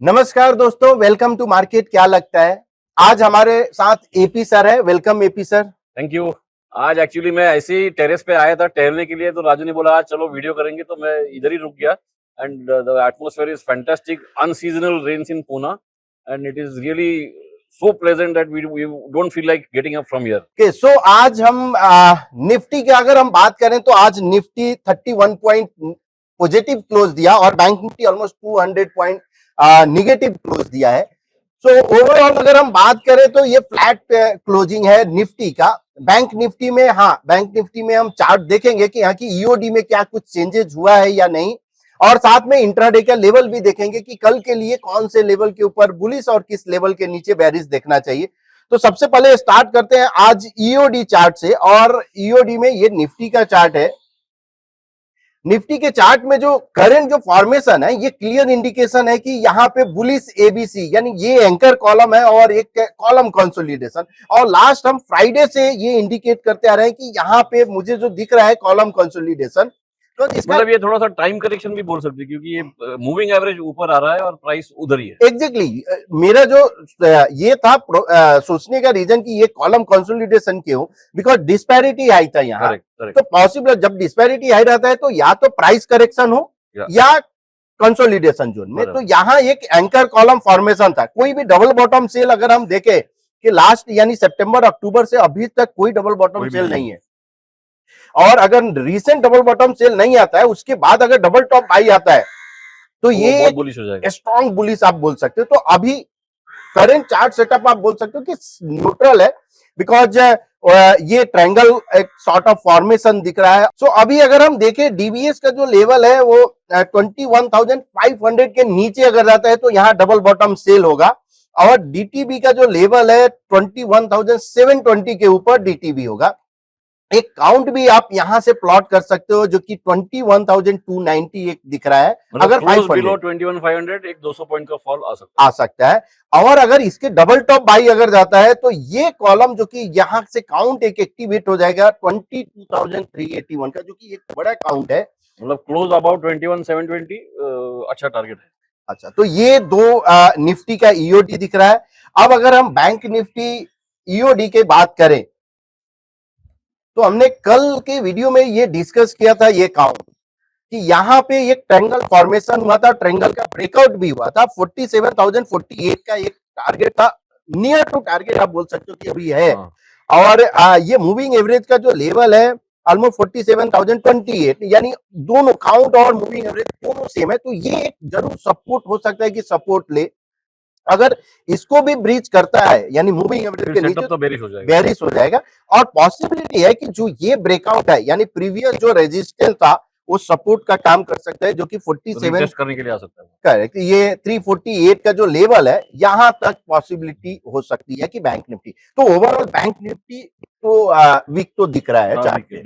नमस्कार दोस्तों, welcome to market. क्या लगता है आज हमारे साथ एपी सर है। Welcome AP sir. Thank you. आज एक्चुअली मैं ऐसे ही टेरेस पे आया था टहलने के लिए, तो राजू ने बोला आज चलो वीडियो करेंगे, तो मैं इधर ही रुक गया। And the atmosphere is fantastic, unseasonal rains in Poona, and it is really so pleasant that we don't feel like getting up from here. Okay, so आज हम निफ्टी की अगर हम बात करें तो आज निफ्टी 31 पॉइंट पॉजिटिव क्लोज दिया और bank Nifty almost 200 point negative close दिया है। सो ओवरऑल अगर हम बात करें तो ये फ्लैट क्लोजिंग है निफ्टी का। बैंक निफ्टी में, हाँ, बैंक निफ्टी में हम चार्ट देखेंगे कि यहाँ की ईओडी में क्या कुछ चेंजेस हुआ है या नहीं, और साथ में इंट्राडे का लेवल भी देखेंगे कि कल के लिए कौन से लेवल के ऊपर बुलिश और किस लेवल के नीचे बेरिश देखना चाहिए। तो सबसे पहले स्टार्ट करते हैं आज ईओडी चार्ट से, और ईओडी में ये निफ्टी का चार्ट है। निफ्टी के चार्ट में जो करंट जो फॉर्मेशन है, ये क्लियर इंडिकेशन है कि यहाँ पे बुलिश एबीसी, यानी ये एंकर कॉलम है और एक कॉलम कंसोलिडेशन। और लास्ट हम फ्राइडे से ये इंडिकेट करते आ रहे हैं कि यहाँ पे मुझे जो दिख रहा है कॉलम कंसोलिडेशन, तो इसका मतलब ये थोड़ा सा टाइम करेक्शन भी बोल सकते हैं, क्योंकि ये मूविंग एवरेज ऊपर आ रहा है और प्राइस उधर ही है। एग्जैक्टली मेरा जो ये था सोचने का रीजन कि ये कॉलम कंसोलिडेशन क्यों, बिकॉज डिस्पैरिटी हाई था यहाँ। Correct correct. तो पॉसिबल जब डिस्पैरिटी हाई रहता है तो या तो प्राइस करेक्शन हो या कंसोलिडेशन जोन में। तो यहाँ एक एंकर कॉलम फॉर्मेशन था। कोई भी डबल बॉटम सेल अगर हम देखें कि लास्ट यानी सितंबर अक्टूबर से अभी तक कोई डबल बॉटम सेल नहीं है, और अगर रिसेंट डबल बॉटम सेल नहीं आता है उसके बाद अगर डबल टॉप हाई आता है तो ये बुलिश हो जाएगा, स्ट्रॉन्ग बुलिश आप बोल सकते हो। तो अभी करंट चार्ट सेटअप आप बोल सकते हो कि न्यूट्रल है, बिकॉज ये ट्रायंगल एक सॉर्ट ऑफ फॉर्मेशन दिख रहा है। सो अभी अगर हम देखें डीबीएस का जो लेवल है वो 21,500 के नीचे अगर जाता है तो यहाँ डबल बॉटम सेल होगा, और डीटीबी का जो लेवल है 21,720 के ऊपर डीटीबी होगा। एक काउंट भी आप यहां से प्लॉट कर सकते हो जो कि 21,290 एक दिख रहा है। मतलब अगर 500 21,500 एक 200 पॉइंट का फॉल आ सकता है, और अगर इसके डबल टॉप बाई अगर जाता है तो ये कॉलम जो कि यहां से काउंट एक एक्टिवेट हो जाएगा 22,381 का, जो कि एक बड़ा काउंट है। मतलब क्लोज अबाउट 21,720 अच्छा टारगेट है। अच्छा, तो ये दो निफ्टी का ईओडी दिख रहा है। अब अगर हम बैंक निफ्टी ईओडी की बात करें तो हमने कल के वीडियो में ये डिस्कस किया था ये काउंट कि यहाँ पे एक ट्रायंगल फॉर्मेशन हुआ था, ट्रायंगल का ब्रेकआउट भी हुआ था। 47,048 का एक टारगेट था, नियर टू टारगेट आप बोल सकते हो कि अभी है। और ये मूविंग एवरेज का जो लेवल है ऑलमोस्ट 47,028, यानी दोनों काउंट और मूविंग एवरेज दोनों सेम है। तो ये एक जरूर सपोर्ट हो सकता है कि सपोर्ट ले। अगर इसको भी ब्रीच करता है यानी मूविंग एवरेज के नीचे, तो बेरिश हो जाएगा। और पॉसिबिलिटी है कि जो ये ब्रेकआउट है यानी प्रीवियस जो रेजिस्टेंस था वो सपोर्ट का काम कर सकता है, जो कि 47 करने के लिए आ सकता है। करेक्ट, ये 348 का जो लेवल है यहां तक पॉसिबिलिटी हो सकती है कि बैंक निफ्टी। तो ओवरऑल बैंक निफ्टी तो वीक तो दिख रहा है चार्ट पे।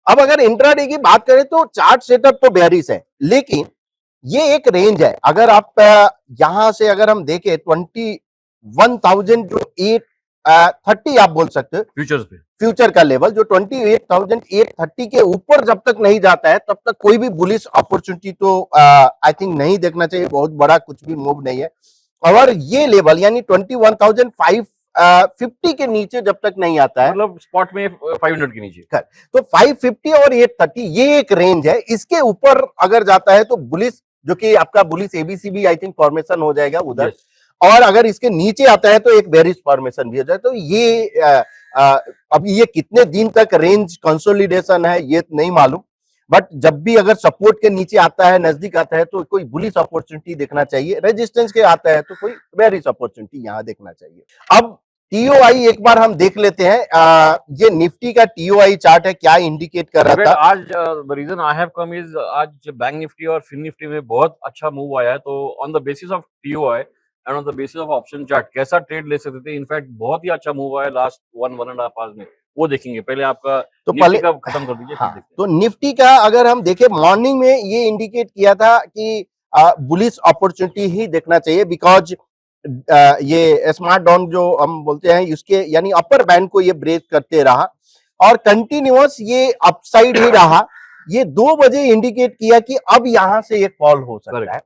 अब अगर इंट्राडे की बात करें तो चार्ट सेटअप तो बेरिश है, लेकिन ये एक रेंज है। अगर आप यहां से अगर हम देखें 21,000 जो 830 आप बोल सकते हो फ्यूचर्स पे, फ्यूचर का लेवल जो 28,830 के ऊपर जब तक नहीं जाता है तब तक कोई भी बुलिश अपॉर्चुनिटी तो आई थिंक नहीं देखना चाहिए। बहुत बड़ा कुछ भी मूव नहीं है। और ये लेवल यानी 21,550 के नीचे जब तक नहीं आता है, मतलब स्पॉट में 500 के नीचे, तो 550 और 830 ये एक रेंज है। इसके ऊपर अगर जाता है तो बुलिश, जो कि आपका बुलिश एबीसी भी आई थिंक फॉर्मेशन हो जाएगा उधर। और अगर इसके नीचे आता है तो एक बेरिश फॉर्मेशन भी हो जाए। तो ये अब ये कितने दिन तक रेंज कंसोलिडेशन है ये नहीं मालूम, बट जब भी अगर सपोर्ट के नीचे आता है, नजदीक आता है, तो कोई बुलिश अपॉर्चुनिटी देखना चाहिए। रेजिस्टेंस के आता है तो कोई बेरिश अपॉर्चुनिटी यहां देखना चाहिए। अब टीओआई एक बार हम देख लेते हैं। ये निफ्टी का टीओआई चार्ट है, क्या इंडिकेट कर रहा था आज। The reason I have come is आज बैंक निफ्टी और फिन निफ्टी में बहुत अच्छा मूव आया है। तो on the basis of TOI and on the basis of option chart कैसा ट्रेड ले सकते थे। इनफैक्ट बहुत ही अच्छा मूव आया लास्ट 1.5 आवर्स में, वो देखेंगे। पहले आपका तो निफ्टी का खत्म कर दीजिए। हाँ, तो निफ्टी का अगर हम देखें मॉर्निंग में ये इंडिकेट किया था कि बुलिश अपॉर्चुनिटी ही देखना चाहिए, बिकॉज ये स्मार्ट डाउन जो हम बोलते हैं इसके यानी अपर बैंड को ये ब्रेक करते रहा और कंटिन्यूअस ये अपसाइड ही रहा। ये 2 बजे इंडिकेट किया कि अब यहां से एक फॉल हो सकता है।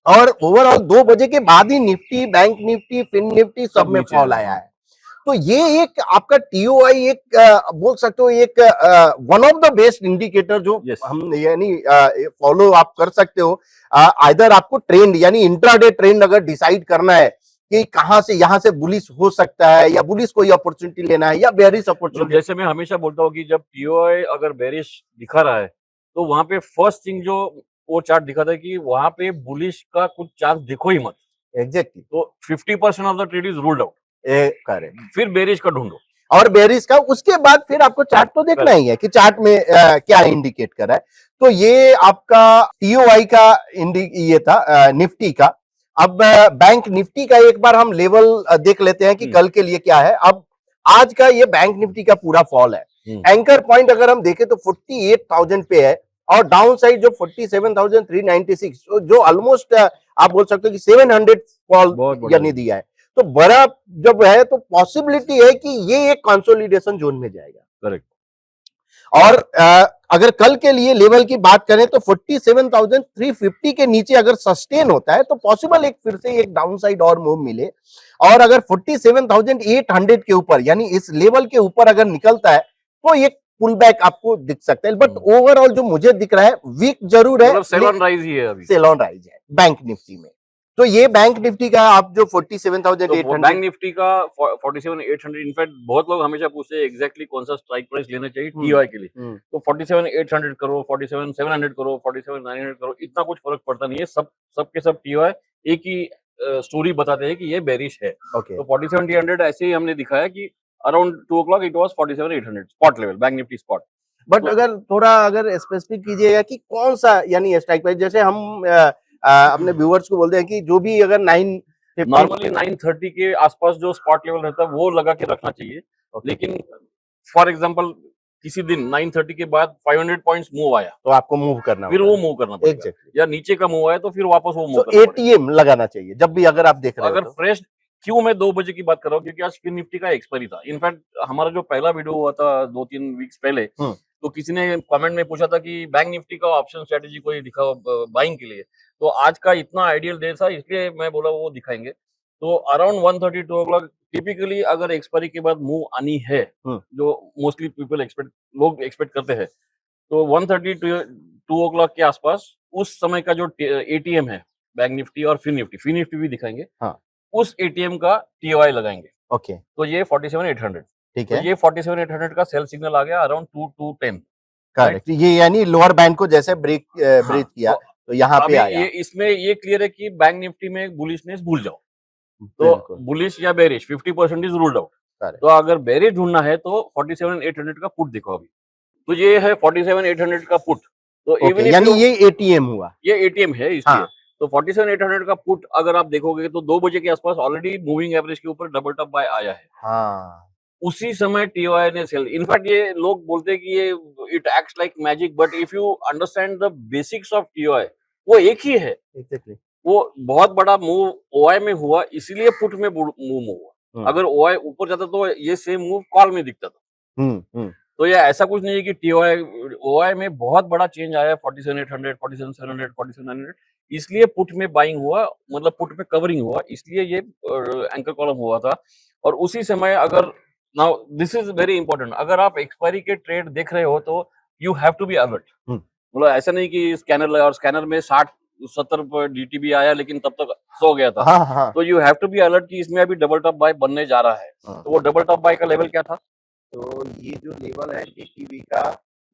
और ओवरऑल 2 बजे के बाद ही निफ्टी, बैंक निफ्टी, फिन निफ्टी सब में नीचे फॉल है, आया है। तो ये एक आपका टीओआई एक बोल सकते हो एक one of the best indicator जो Yes. हम यानी फॉलो आप कर सकते हो। आइदर आपको ट्रेंड यानी इंट्राडे ट्रेंड अगर डिसाइड करना है कि कहां से यहां से बुलिश हो सकता है या बुलिश कोई अपॉर्चुनिटी लेना है या बेरिश मतलब अपॉर्चुनिटी। जैसे मैं हमेशा बोलता हूँ कि जब टीओआई अगर बेरिश दिखा रहा है तो वहां पे फर्स्ट थिंग जो वो चार्ट दिखाता है कि वहां पे बुलिश का कुछ चांस दिखो ही मत। एग्जैक्टली, तो 50% of the trade is ruled out, correct. फिर बेरिश का ढूंढो। और बेरिश का उसके बाद फिर आपको चार्ट तो देखना ही है कि चार्ट में क्या इंडिकेट कर रहा है। तो ये आपका टीओआई का ये था निफ्टी का। अब बैंक निफ्टी का एक बार हम लेवल देख लेते हैं कि कल के लिए क्या है। अब आज का ये बैंक निफ्टी का पूरा फॉल है। एंकर पॉइंट अगर हम देखें तो 48,000 पे है और डाउन साइड जो 47,396 जो ऑलमोस्ट आप बोल सकते हो कि 700 फॉल बहुत बड़ा यानी दिया है। तो बड़ा जब है तो पॉसिबिलिटी है कि ये एक कंसोलिडेशन जोन में जाएगा। करेक्ट। और अगर कल के लिए लेवल की बात करें तो 47,350 के नीचे अगर सस्टेन होता है तो पॉसिबल एक फिर से एक डाउनसाइड और मूव मिले। और अगर 47,800 के ऊपर यानी इस लेवल के ऊपर अगर निकलता है तो एक पुल बैक आपको दिख सकता है। बट ओवरऑल जो मुझे दिख रहा है वीक जरूर है, मतलब सेल ऑन राइज ही है अभी, सेल ऑन राइज है बैंक निफ्टी में। तो ये बैंक निफ्टी का आप जो 47,800 तो बैंक निफ्टी का 47,800 इनफैक्ट बहुत लोग हमेशा पूछते हैं एग्जैक्टली कौन सा स्ट्राइक प्राइस लेना चाहिए टीओआई के लिए। तो 47,800 करो, 47,700 करो, 47,900 करो, इतना कुछ फर्क पड़ता नहीं है। सब के सब टीओआई एक ही स्टोरी बताते हैं कि ये बेरिश है। ओके। तो 47,800 ऐसे ही हमने दिखाया कि around 2 o'clock it was 47,800 spot level, bank Nifty spot. But अगर थोड़ा अगर स्पेसिफिक कीजिएगा कि कौन सा यानी स्ट्राइक प्राइस, जैसे हम अपने व्यूअर्स को बोलते हैं कि जो भी अगर 950 नॉर्मली 930 के आसपास जो स्पॉट लेवल रहता है वो लगा के रखना चाहिए। लेकिन फॉर एग्जांपल किसी दिन 930 के बाद 500 पॉइंट्स मूव आया तो आपको मूव करना फिर वो मूव करना पड़ेगा। एग्जैक्टली। या नीचे का मूव आया तो फिर वापस वो मूव तो करना पड़ेगा। एटीएम लगाना चाहिए जब भी अगर आप देख रहे हो अगर तो। फ्रेश क्यों मैं 2 बजे की बात कर रहा हूँ क्योंकि आज फिर निफ्टी का एक्सपायरी था। इनफैक्ट हमारा जो पहला वीडियो हुआ था 2-3 वीक्स पहले, तो किसी ने कमेंट में पूछा था कि बैंक निफ्टी का ऑप्शन स्ट्रेटेजी कोई दिखाओ बाइंग के लिए। तो आज का इतना आइडियल डे था इसलिए मैं बोला वो दिखाएंगे। तो अराउंड 1:32 o'clock टिपिकली अगर एक्सपायरी के बाद मूव आनी है, जो मोस्टली लोग एक्सपेक्ट करते हैं, तो 1:32 o'clock के आसपास उस समय का जो एटीएम है बैंक निफ्टी और फिन निफ्टी भी दिखाएंगे। हाँ। उस एटीएम का टीओआई लगाएंगे। ओके, तो ये 47,800, ठीक तो है। ये 47,800 का सेल सिग्नल आ गया अराउंड 2 to 10। करेक्ट, ये यानी लोअर बैंड को जैसे ब्रेक हाँ, किया तो तो यहाँ पे अभी आया। ये इसमें ये क्लियर है कि बैंक निफ्टी में बुलिशनेस भूल जाओ। तो बिल्कुल बुलिश या bearish 50% is ruled out. Correct. तो अगर बेरिश ढूंढना है तो 47,800 का पुट देखो अभी। तो ये है 47,800 का पुट। तो ओके, इवन इफ यानी ये एटीएम हुआ। ये एटीएम है इसलिए। हाँ। तो 47,800 का पुट अगर आप देखोगे तो 2 बजे के आसपास ऑलरेडी मूविंग एवरेज के ऊपर डबल टॉप बाय आया है। हाँ। उसी समय टीओआई ने सेल, इनफैक्ट ये लोग बोलते हैं कि ये it acts like magic, but if you understand the basics of TOI वो एक ही है। एग्जैक्टली। वो बहुत बड़ा मूव ओआई में हुआ इसीलिए पुट में मूव हुआ। अगर ओआई ऊपर जाता तो ये सेम मूव कॉल में दिखता था। तो ये ऐसा कुछ नहीं है कि टीओआई ओआई में बहुत बड़ा चेंज आया 47,800, 47,700, 47,900, इसलिए पुट में बाइंग हुआ, मतलब पुट में कवरिंग हुआ, इसलिए ये एंकर कॉलम हुआ था। और उसी समय अगर now this is very important, अगर आप एक्सपायरी के ट्रेड देख रहे हो तो you have to be alert. मतलब ऐसा नहीं कि स्कैनर लगा और स्कैनर में 60-70 पर डीटीबी आया लेकिन तब तक सो गया था। हाँ। तो you have to be alert कि इसमें अभी डबल टॉप बाय बनने जा रहा है। तो वो डबल टॉप बाय का लेवल क्या था? तो ये जो लेवल है डीटीवी का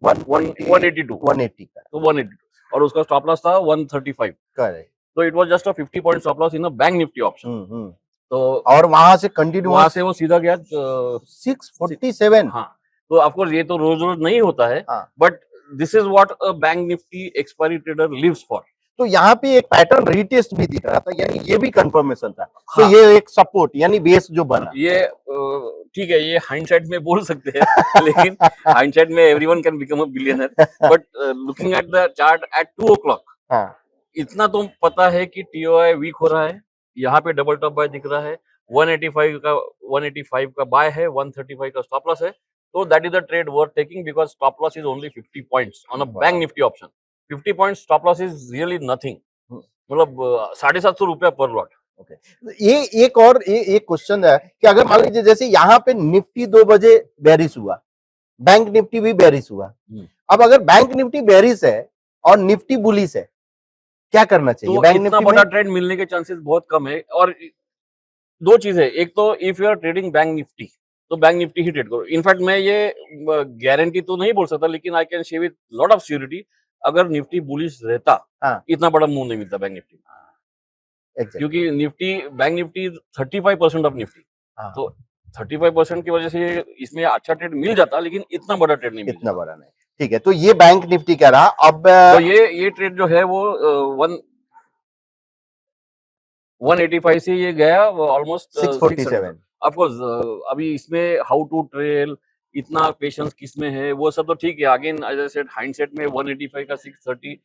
182 का, तो 182 और उसका स्टॉप लॉस था 135। करेक्ट। तो it was just a 50 point stop loss in a bank Nifty option. तो और वहां से कंटिन्यू वहां से वो सीधा गया 647। हाँ, तो ऑफ कोर्स ये तो रोज नहीं होता है, but this is what a bank Nifty expiry trader lives for. तो यहाँ पे एक पैटर्न रीटेस्ट भी दिख रहा था, यानी ये भी कंफर्मेशन था। हाँ, तो ये एक सपोर्ट यानी बेस जो बना, ये ठीक है, ये हाइंडसाइट में बोल सकते हैं लेकिन हाइंडसाइट में everyone can become a billionaire, but looking at the chart at 2 o'clock, इतना तो पता है कि टीओआई वीक हो रहा है। यहाँ पे डबल टॉप बाय दिख रहा है, 185 का बाय है, 135 का स्टॉप लॉस है। तो that is the trade worth taking because stop loss is only 50 points on a bank Nifty option. 50 points stop loss is really nothing. मतलब 750 रुपया पर लॉट। ये एक और एक क्वेश्चन है कि अगर मान लीजिए जैसे यहाँ पे निफ्टी 2 बजे बेरिश हुआ, बैंक निफ्टी भी बेरिश हुआ, अब अगर बैंक निफ्टी बेरिश है और निफ्टी बुलिश है, क्या करना चाहिए तो बैंक इतना निफ्टी बड़ा में? ट्रेंड मिलने के चांसेस बहुत कम है। और दो चीजें, एक तो if you are trading bank Nifty तो बैंक निफ्टी ही ट्रेड करो। इनफैक्ट मैं ये गारंटी तो नहीं बोल सकता, लेकिन I can say with lot of surety, अगर निफ्टी बुलिश रहता, हाँ इतना बड़ा मूव नहीं मिलता बैंक निफ्टी, एग्जैक्ट क्योंकि Nifty bank Nifty 35% of Nifty, हाँ तो 35% की वजह से इसमें अच्छा ट्रेड मिल जाता, लेकिन इतना बड़ा ट्रेड नहीं मिल इतना जाता। बड़ा नहीं। ठीक है, तो ये बैंक निफ्टी का रहा। अब तो ये ट्रेड जो है वो 185 से ये गया ऑलमोस्ट 600। 647 ऑफ कोर्स अभी इसमें हाउ टू ट्रेल, इतना पेशेंस किस में है, वो सब तो ठीक है। अगेन एज आई सेड, हाइंडसेट में 185 का 630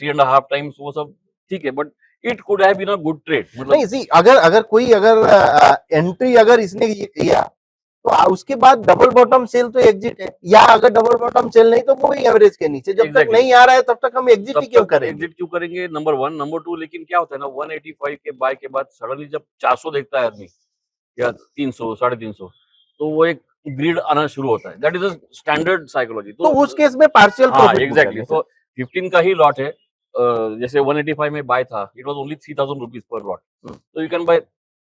3.5 टाइम्स वो सब ठीक है, but it could have been a good trade. नहीं मतलब सी अगर कोई अगर एंट्री अगर इसने किया तो उसके बाद डबल बॉटम सेल तो एग्जिट है, या अगर डबल बॉटम सेल नहीं तो वो भी एवरेज के नीचे, जब तक एग्जैक्टली, नहीं आ रहा है तब तक हम एग्जिट तब ही क्यों तक करेंगे? एग्जिट क्यों करेंगे, नंबर 1। नंबर 2, लेकिन क्या होता है ना, 185 के बाय के बाद सडनली जब 400 देखता है आदमी, या 300 350, तो वो एक ग्रीड आना शुरू होता है। That is a standard psychology. तो तो उस केस में पार्शियल हाँ प्रॉफिट बुक एग्जैक्टली, करने तो सर। 15 का ही लॉट है। जैसे 185 में बाय था, it was only 3000 rupees per lot, तो you can buy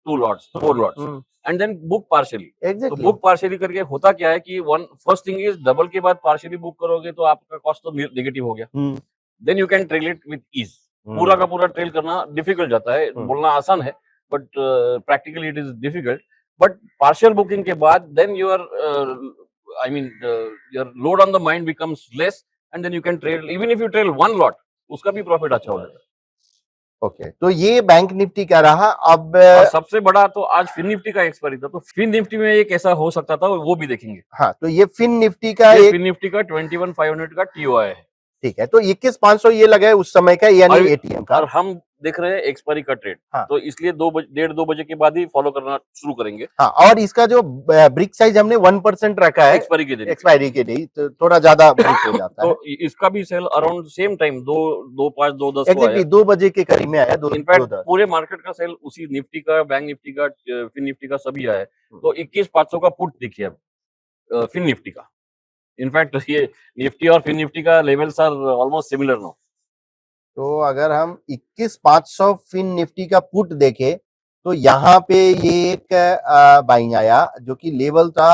2 lots 4 lots and then book partially. तो एग्जैक्टली बुक पार्शियली करके होता क्या है कि one first thing is, double के बाद पार्शियली बुक करोगे तो आपका कॉस्ट तो नेगेटिव हो गया, then you can trail it with ease. पूरा का पूरा ट्रेल करना डिफिकल्ट जाता है, बोलना आसान है but practically it is difficult. But partial booking के बाद then your I mean your load on the mind becomes less, and then you can trail, even if you trail one lot, उसका भी profit अच्छा हो जाता है। Okay, तो ये बैंक निफ्टी का रहा। अब और सबसे बड़ा तो आज फिन निफ्टी का एक्सपायरी था, तो फिन निफ्टी में ये कैसा हो सकता था वो भी देखेंगे। हाँ, तो ये फिन निफ्टी का ये एक, फिन निफ्टी का 21500 का टीओआई है, ठीक है, तो 21,500 ये लगा है उस समय का, यानी और एटीएम का। और हम देख रहे हैं एक्सपायरी का ट्रेड, हाँ तो इसलिए 2 बजे के बाद ही फॉलो करना शुरू करेंगे हाँ, और इसका जो ब्रिक साइज हमने 1% रखा है एक्सपायरी के दिन। एक्सपायरी के लिए, तो थोड़ा ज्यादा ब्रिक हो जाता है। तो इसका भी सेल अराउंड सेम टाइम 2:05 2:10 को आया। एग्जैक्टली 2 बजे के करीब में आया, 2 इनफैक्ट 2:10। पूरे मार्केट का सेल उसी निफ्टी का, बैंक निफ्टी का, फिन निफ्टी का सभी आया है। तो 21,500 का पुट देखिए अब फिन निफ्टी का। इनफैक्ट ये निफ्टी और फिन निफ्टी का levels are almost similar now. तो अगर हम 21,500 फिन निफ्टी का पुट देखें तो यहाँ पे ये एक बाइंग आया जो कि लेवल था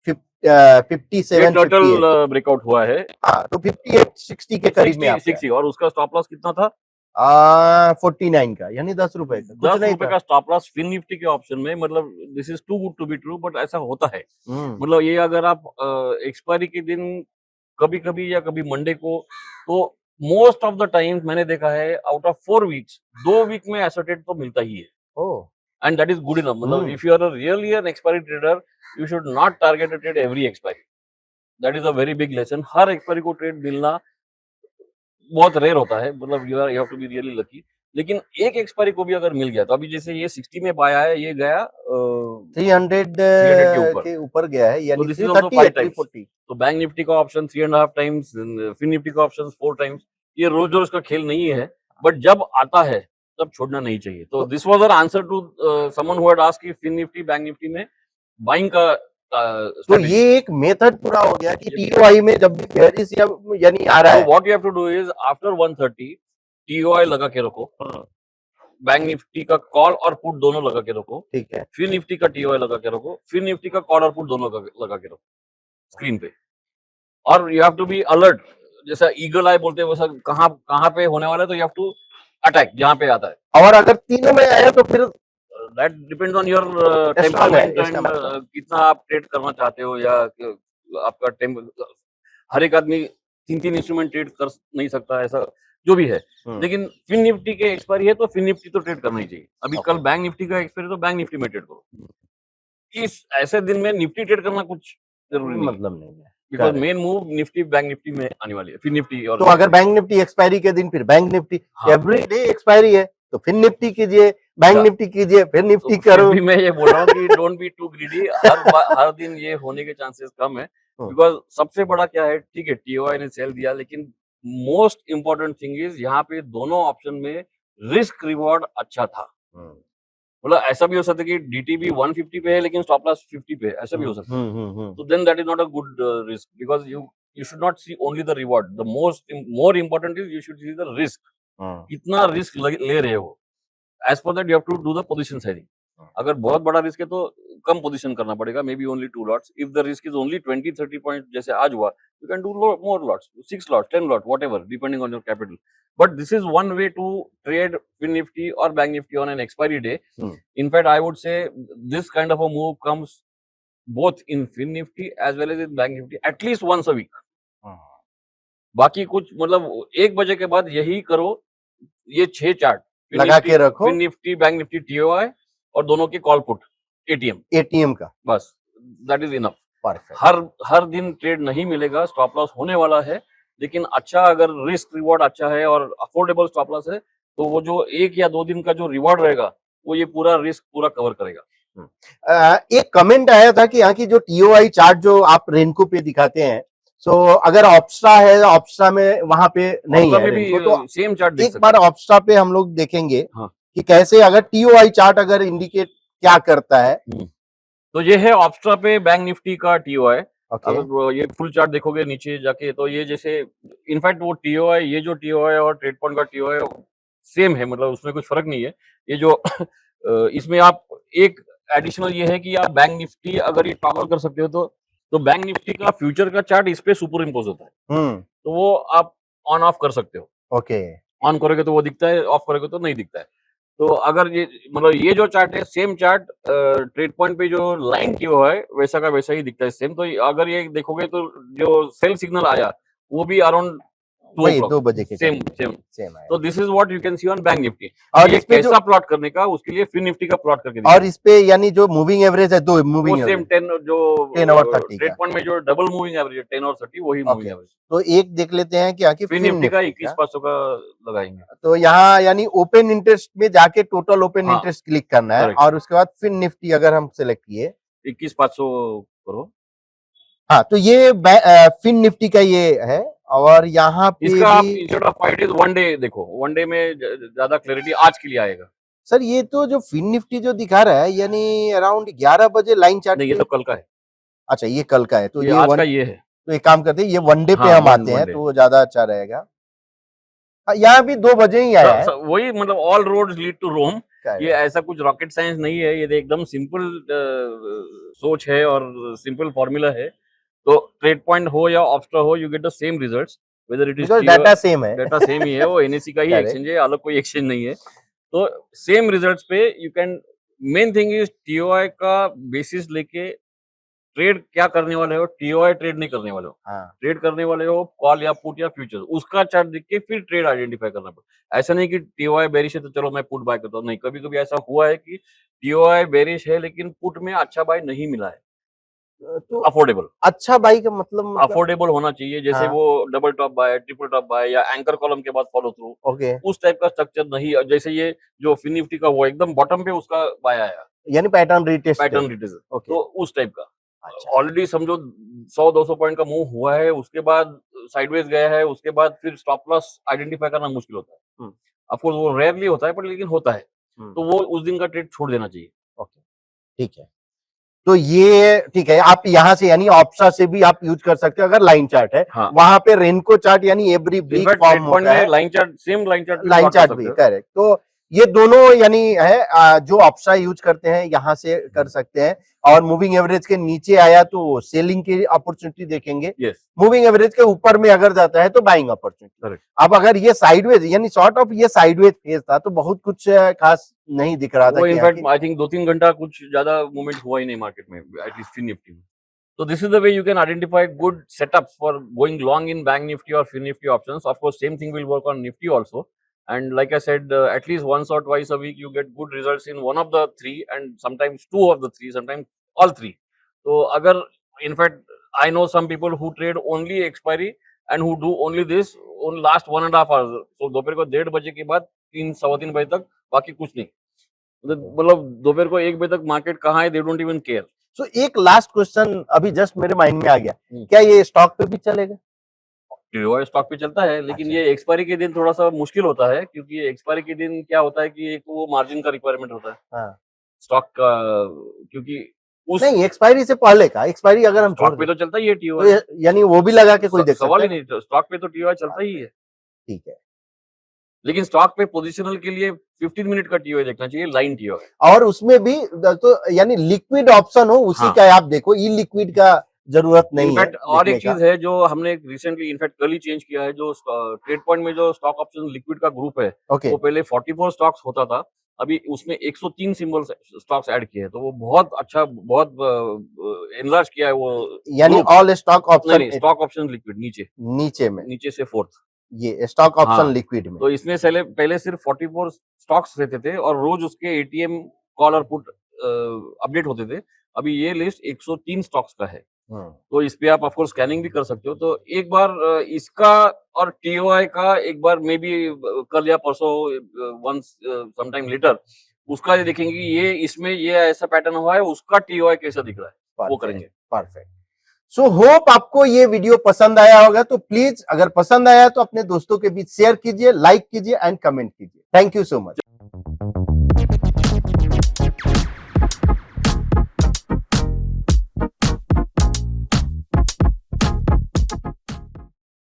57 टर्टल ब्रेकआउट हुआ है हाँ, तो 58-60 के करीब में 60 आपका 60, और उसका स्टॉप लॉस कितना था? 49 का, यानी 10 रुपए का, कुछ 10 नहीं रुपए था। का स्टॉप लॉस फिन निफ्टी के ऑप्शन में। मतलब this is too good to be true, but ऐसा होता है। मतलब ये अगर आप एक्सपायरी के दिन कभी कभी या कभी मंडे को, तो मोस्ट ऑफ द टाइम मैंने देखा है आउट ऑफ 4 वीक्स 2 वीक में ऐसा ट्रेड तो मिलता ही है, oh and that is good enough. मतलब if you are really an expiry trader, you should not target a trade every expiry. That is a very big lesson. हर expiry को trade मिलना बहुत रेयर होता है, मतलब you have to be really lucky. लेकिन एक एक्सपायरी को भी अगर मिल गया, तो अभी जैसे ये 60 में बाय आया, ये गया 300 300 के ऊपर, के ऊपर गया है, तो यानी दिस इज ऑल्सो 330 है, 5 टाइम्स। 340। तो बैंक निफ्टी का ऑप्शन 3.5 टाइम्स, फिन निफ्टी का ऑप्शन 4 टाइम्स। ये रोज रोज का खेल नहीं है, बट जब आता है तब छोड़ना नहीं चाहिए। तो this was our answer to someone who had asked कि फिन निफ्टी बैंक निफ्टी में बाइंग का तो स्ट्रेटजी। ये एक मेथड पूरा हो गया कि टीओआई में जब भी बेरिश या यानी आ रहा तो है, what you have to do is after 130 TOI लगा के रखो, बैंक निफ्टी का कॉल और पुट दोनों लगा के रखो, ठीक है, फिर निफ्टी का टीओआई लगा के रखो, फिर निफ्टी का कॉल और पुट दोनों लगा के रखो स्क्रीन पे। और you have to be alert, जैसा ईगल आई बोलते हैं वैसा, कहाँ कहाँ पे होने वाला है, तो यू हैव टू अटैक जहाँ पे आता है। और अगर तीनों में आया तो फिर that depends on your strong है, टेम्परामेंट इसका एंड मतलब। कितना आप ट्रेड करना चाहते हो, या आपका हर एक आदमी 3 इंस्ट्रूमेंट ट्रेड कर नहीं सकता, ऐसा जो भी है। लेकिन फिन निफ्टी के एक्सपायरी है तो फिन निफ्टी तो ट्रेड करना ही चाहिए। अभी कल बैंक निफ्टी का एक्सपायरी, तो बैंक निफ्टी में ट्रेड करो। इस ऐसे दिन में निफ्टी ट्रेड करना कुछ जरूरी नहीं है, मतलब नहीं है, because correct। Main move Nifty bank Nifty में आने वाली है, फिर निफ्टी और तो अगर बैंक निफ्टी एक्सपायरी के दिन फिर बैंक निफ्टी, हाँ। एवरी डे एक्सपायरी है तो फिर निफ्टी कीजिए, बैंक या, निफ्टी कीजिए, फिर तो निफ्टी फिर करो। भी मैं ये बोल रहा हूँ कि डोंट बी टू ग्रीडी। हर दिन ये होने के चांसेस कम है, बिकॉज सबसे बड़ा क्या है, ठीक है टीओआई ने सेल दिया, लेकिन मोस्ट इंपॉर्टेंट थिंग इज यहाँ पे दोनों ऑप्शन में रिस्क रिवॉर्ड अच्छा था। हम्म, मतलब ऐसा भी हो सकता है कि डीटीबी 150 पे है लेकिन स्टॉप लॉस 50 पे है, ऐसा भी हो सकता है। So then that is not a good risk because you should not see only the reward. The more important is you should see the risk. हम्म, कितना रिस्क ले रहे हो. As for that you have to do the position sizing. अगर बहुत बड़ा risk है तो कम position करना पड़ेगा, maybe only 2 lots. If the risk is only 20-30 point जैसे आज हुआ, you can do more lots, 6 lots, 10 lot, whatever, depending on your capital. But this is one way to trade fin Nifty और bank Nifty on an expiry day. In fact, I would say this kind of a move comes both in Fin Nifty as well as in Bank Nifty at least once a week. बाकी कुछ मतलब 1 बजे के बाद यही करो, ये 6 chart लगा के रखो, fin Nifty, bank Nifty, TOI और दोनों की कॉल पुट, एटीएम का, बस, दैट इज इनफ. परफेक्ट. हर दिन ट्रेड नहीं मिलेगा, स्टॉप लॉस होने वाला है, लेकिन अच्छा अगर रिस्क रिवॉर्ड अच्छा है और अफोर्डेबल स्टॉप लॉस है तो वो जो 1 या 2 दिन का जो रिवॉर्ड रहेगा वो ये पूरा रिस्क पूरा कवर करेगा. एक कमेंट आया था कि यहाँ की जो टीओआई चार्ट जो आप रेनको पे दिखाते हैं, सो अगर ऑप्स्ट्रा है, ऑप्स्ट्रा में वहां पे नहीं है रेनको, तो सेम चार्ट एक बार ऑप्स्ट्रा पे हम लोग देखेंगे कि कैसे अगर टीओआई चार्ट अगर इंडिकेट क्या करता है. तो ये है ऑप्स्ट्रा पे बैंक निफ्टी का टीओआई. अगर ये फुल चार्ट देखोगे नीचे जाके तो ये जैसे इनफैक्ट वो टीओआई, ये जो टीओआई और ट्रेड पॉइंट का टीओआई सेम है, मतलब उसमें कुछ फर्क नहीं है. ये जो इसमें आप एक एडिशनल ये है कि आप बैंक निफ्टी अगर ये टॉगल कर सकते हो तो बैंक निफ्टी का फ्यूचर का चार्ट इस पे सुपर इम्पोज होता है. तो वो आप ऑन ऑफ कर सकते हो. ओके, ऑन करोगे तो वो दिखता है, ऑफ करोगे तो नहीं दिखता है. तो अगर ये मतलब ये जो चार्ट है सेम चार्ट ट्रेड पॉइंट पे जो लाइन की हुआ है वैसा का वैसा ही दिखता है सेम. तो अगर ये देखोगे तो जो सेल सिग्नल आया वो भी अराउंड 2 बजे के सेम. तो this is what you can see on bank Nifty. और ये कैसा प्लॉट करने का, उसके लिए फिन निफ्टी का प्लॉट करके और इस पे यानी जो मूविंग एवरेज है, 2 मूविंग सेम 10 जो 10 और 30 ट्रेड पॉइंट में जो डबल मूविंग एवरेज है 10 और 30 वही मूविंग एवरेज. तो एक देख लेते हैं कि आखिर फिन निफ्टी का 21,500 का लगाएंगे. तो यहाँ यानी ओपन इंटरेस्ट में जाके टोटल ओपन इंटरेस्ट क्लिक करना है और उसके बाद फिन निफ्टी अगर हम सेलेक्ट किए 21,500 करो. हाँ, तो ये फिन निफ्टी का ये है. और यहाँ पे इसका आप इंस्टेड ऑफ 5 डेज 1 डे देखो, 1 डे में ज्यादा क्लैरिटी आज के लिए आएगा. सर ये तो जो फिन निफ्टी जो दिखा रहा है यानी अराउंड 11 बजे लाइन चार्ट. नहीं, ये तो कल का है. अच्छा, ये कल का है. तो ये आज का ये है. तो एक काम करते हैं, ये 1 डे पे हम आते हैं तो वो ज्यादा अच्छा रहेगा. यहाँ भी 2 बजे ही आया है. वही मतलब ऑल रोड्स लीड टू रोम. ये ऐसा कुछ रॉकेट साइंस नहीं है, ये एकदम सिंपल सोच है और सिंपल फॉर्मूला है. तो ट्रेड पॉइंट हो या ऑप्स्ट्रा हो, you get the same results whether it is. Data same है, डाटा सेम ही है, वो एनएससी का ही एक्सचेंज है, अलग कोई एक्सचेंज नहीं है. तो सेम रिजल्ट्स पे you can. Main thing is TOI का बेसिस लेके ट्रेड क्या करने वाले हो. टीओआई ट्रेड नहीं करने वाले हो. ट्रेड करने वाले हो कॉल या पुट या फ्यूचर. उसका चार्ट देख के फिर ट्रेड आइडेंटिफाई करना पड़ता. ऐसा नहीं कि टीओआई बेरिश है तो चलो मैं पुट बाय करता हूँ. नहीं, कभी कभी ऐसा हुआ है कि टीओआई बेरिश है लेकिन पुट में अच्छा बाय नहीं मिला है. तो अफोर्डेबल, अच्छा बाई का मतलब अफोर्डेबल होना चाहिए. जैसे वो double top bye, triple top bye या एंकर कॉलम के बाद फॉलो थ्रू, उस टाइप का स्ट्रक्चर नहीं. जैसे ये जो फिन निफ्टी का वो एकदम बॉटम पे उसका बाय आया, यानी पैटर्न रिटेस्ट. तो उस टाइप का. ऑलरेडी समझो 100-200 पॉइंट का मूव हुआ है, उसके बाद साइडवेज गया है, उसके बाद फिर स्टॉप लॉस आइडेंटिफाई करना मुश्किल होता है. ऑफकोर्स वो रेयरली होता है पर लेकिन होता है. तो वो उस दिन का ट्रेड छोड़ देना चाहिए. ओके, ठीक है. तो ये ठीक है, आप यहाँ से यानी ऑप्शा से भी आप यूज कर सकते हो अगर लाइन चार्ट है. वहां पे रेनको चार्ट यानी एवरी वीक फॉर्म होता है. Line chart, same line chart भी करेक्ट. तो ये दोनों यानी है जो ऑप्शा यूज करते हैं यहाँ से कर सकते हैं. और मूविंग एवरेज के नीचे आया तो सेलिंग की अपॉर्चुनिटी देखेंगे. मूविंग एवरेज के ऊपर में अगर जाता है तो बाइंग अपॉर्चुनिटी. अब अगर ये साइडवेज यानी सॉर्ट ऑफ ये साइडवेज फेज था तो बहुत कुछ खास नहीं दिख रहा था. इनफैक्ट आई थिंक 2-3 घंटा कुछ ज्यादा मूवमेंट हुआ ही नहीं मार्केट में, एटलीस्ट फिन निफ्टी में. So this is the way you can identify good setups for going long in Bank Nifty or Fin Nifty options. Of course, same thing will work on Nifty also. And like I said, at least once or twice a week, you get good results in one of the three, and sometimes two of the three, sometimes all three. So, agar, in fact, I know some people who trade only expiry and who do only this on last 1.5 hours. So, दोपहर को 1:30 बजे के बाद 3-3:15 बजे तक बाकी कुछ नहीं. मतलब दोपहर को 1 बजे तक मार्केट कहाँ है, they don't even care. So, एक लास्ट क्वेश्चन अभी जस्ट मेरे माइंड में आ गया, क्या ये स्टॉक पे भी चलेगा? टीओआई स्टॉक पे चलता है, लेकिन अच्छा। ये एक्सपायरी के दिन थोड़ा-सा मुश्किल होता है, क्योंकि एक्सपायरी के दिन क्या होता है कि एक वो मार्जिन का रिक्वायरमेंट होता है, हाँ। स्टॉक का, क्योंकि उस नहीं, एक्सपायरी से पहले का, एक्सपायरी अगर हम छोड़ स्टॉक पे दें, तो चलता ही है तो टीओआई। यानी वो भी लगा के कोई देख सवाल सकता ही है ना? नहीं, तो स्टॉक पे तो टीओआई चलता ही है। ठीक है। लेकिन स्टॉक पे पोजिशनल के लिए 15 मिनट का टीओआई देखना चाहिए, लाइन टीओआई। और उसमें भी तो यानी लिक्विड ऑप्शन हो उसी हाँ। का आप देखो, ई लिक्विड का जरूरत नहीं है इनफैक्ट और देखने एक का। चीज है जो हमने रिसेंटली इनफैक्ट कल ही चेंज किया है, जो ट्रेड पॉइंट में जो स्टॉक ऑप्शन लिक्विड का ग्रुप है, ओके। वो पहले 44 स्टॉक्स होता था, अभी उसमें 103 सिंबल्स स्टॉक्स ऐड किए हैं, तो वो बहुत अच्छा, बहुत एनलार्ज किया है वो यानी ग्रुप। ऑल स्टॉक नहीं ऑप्शन नहीं, स्टॉक ऑप्शन लिक्विड नीचे, नीचे में, नीचे से फोर्थ। ये स्टॉक ऑप्शन हाँ, लिक्विड में। तो इसमें पहले सिर्फ 44 स्टॉक्स रहते थे और रोज उसके एटीएम कॉल और पुट अपडेट होते थे। अभी ये लिस्ट 103 स्टॉक्स का है। हम्म। तो इस पे आप ऑफ कोर्स स्कैनिंग भी कर सकते हो। तो एक बार इसका और टीओआई का एक बार मे बी कल या परसों वंस सम टाइम लेटर उसका ये देखेंगे कि ये इसमें ये ऐसा पैटर्न हुआ है, उसका टीओआई कैसा दिख रहा है, वो परफेक्ट, करेंगे। परफेक्ट। सो होप आपको ये वीडियो पसंद आया होगा, तो प्लीज अगर पसंद आया तो अपने दोस्तों के बीच शेयर कीजिए, लाइक कीजिए एंड कमेंट कीजिए। Thank you so much.